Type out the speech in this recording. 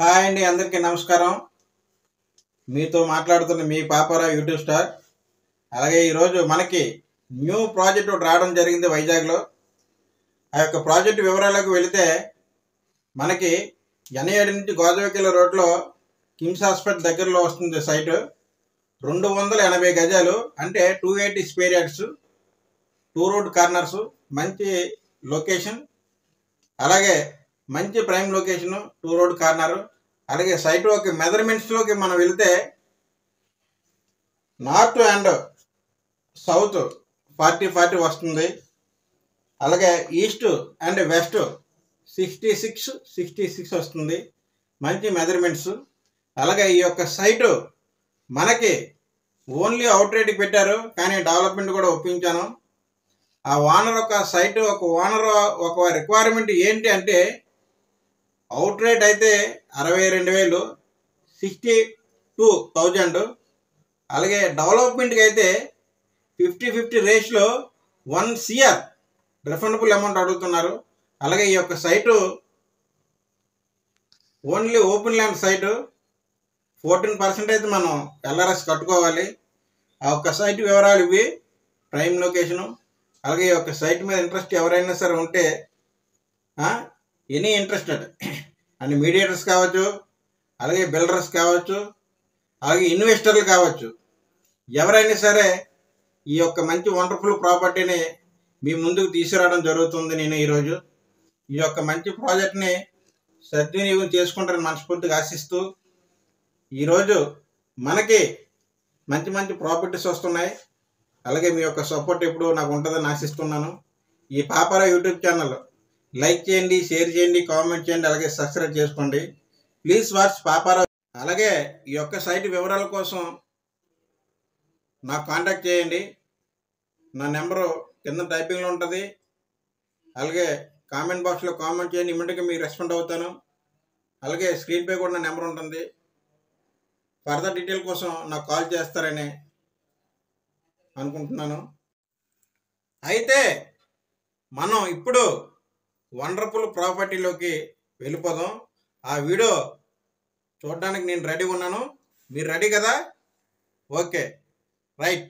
Hi అండి, అందరికీ నమస్కారం. మీతో మాట్లాడుతున్న మీ పాపారావు యూట్యూబ్ స్టార్. అలాగే ఈరోజు మనకి న్యూ ప్రాజెక్ట్ ఒకటి రావడం జరిగింది వైజాగ్లో. ఆ యొక్క ప్రాజెక్టు వివరాలకు వెళితే మనకి ఎన్ఏడి నుంచి గోదావరికెళ్ళ రోడ్లో కిమ్స్ హాస్పిటల్ దగ్గరలో వస్తుంది సైటు. 280 గజాలు, అంటే 280 స్క్వేర్ యార్డ్స్, 2 రోడ్ కార్నర్స్, మంచి లొకేషన్. అలాగే మంచి ప్రైమ్ లొకేషను, 2 రోడ్ కార్నరు. అలాగే సైట్ ఒక మెజర్మెంట్స్లోకి మనం వెళితే నార్త్ అండ్ సౌత్ 40-40 వస్తుంది. అలాగే ఈస్ట్ అండ్ వెస్ట్ 66-66 వస్తుంది. మంచి మెజర్మెంట్స్. అలాగే ఈ యొక్క సైటు మనకి ఓన్లీ అవుట్ రేట్కి పెట్టారు, కానీ డెవలప్మెంట్ కూడా ఒప్పించాను. ఆ ఓనర్ ఒక సైటు ఒక రిక్వైర్మెంట్ ఏంటి అంటే, అవుట్ రేట్ అయితే 62,000, 62,000. అలాగే డెవలప్మెంట్కి అయితే 50-50 రేషియోలో 1 CR రిఫండబుల్ అమౌంట్ అడుగుతున్నారు. అలాగే ఈ యొక్క site only open land site. 14% అయితే మనం LRS కట్టుకోవాలి. ఆ యొక్క సైట్ వివరాలు ఇవి. Prime location. అలాగే ఈ యొక్క సైట్ మీద ఇంట్రెస్ట్ ఎవరైనా సరే ఉంటే, ఎనీ ఇంట్రెస్టెడ్ అండ్ మీడియేటర్స్ కావచ్చు, అలాగే బిల్డర్స్ కావచ్చు, అలాగే ఇన్వెస్టర్లు కావచ్చు, ఎవరైనా సరే ఈ యొక్క మంచి వండర్ఫుల్ ప్రాపర్టీని మీ ముందుకు తీసుకురావడం జరుగుతుంది. నేను ఈరోజు ఈ యొక్క మంచి ప్రాజెక్ట్ని సద్వినియోగం చేసుకుంటారని మనస్ఫూర్తిగా ఆశిస్తూ, ఈరోజు మనకి మంచి మంచి ప్రాపర్టీస్ వస్తున్నాయి. అలాగే మీ యొక్క సపోర్ట్ ఎప్పుడు నాకు ఉంటుందని ఆశిస్తున్నాను. ఈ పాపారావు యూట్యూబ్ ఛానల్ లైక్ చేయండి, షేర్ చేయండి, కామెంట్ చేయండి, అలాగే సబ్స్క్రైబ్ చేసుకోండి. Please watch Paparao. అలాగే ఈ యొక్క సైట్ వివరాల కోసం నాకు కాంటాక్ట్ చేయండి. నా నెంబరు కింద టైపింగ్లో ఉంటుంది. అలాగే కామెంట్ బాక్స్లో కామెంట్ చేయండి, ఇమ్మీడియట్గా మీకు రెస్పాండ్ అవుతాను. అలాగే స్క్రీన్పై కూడా నా నెంబర్ ఉంటుంది. ఫర్దర్ డీటెయిల్ కోసం నాకు కాల్ చేస్తారని అనుకుంటున్నాను. అయితే మనం ఇప్పుడు వండర్ఫుల్ ప్రాపర్టీలోకి వెళ్ళిపోదాం. ఆ వీడియో చూడడానికి నేను రెడీగా ఉన్నాను. మీరు రెడీ కదా? Okay, right.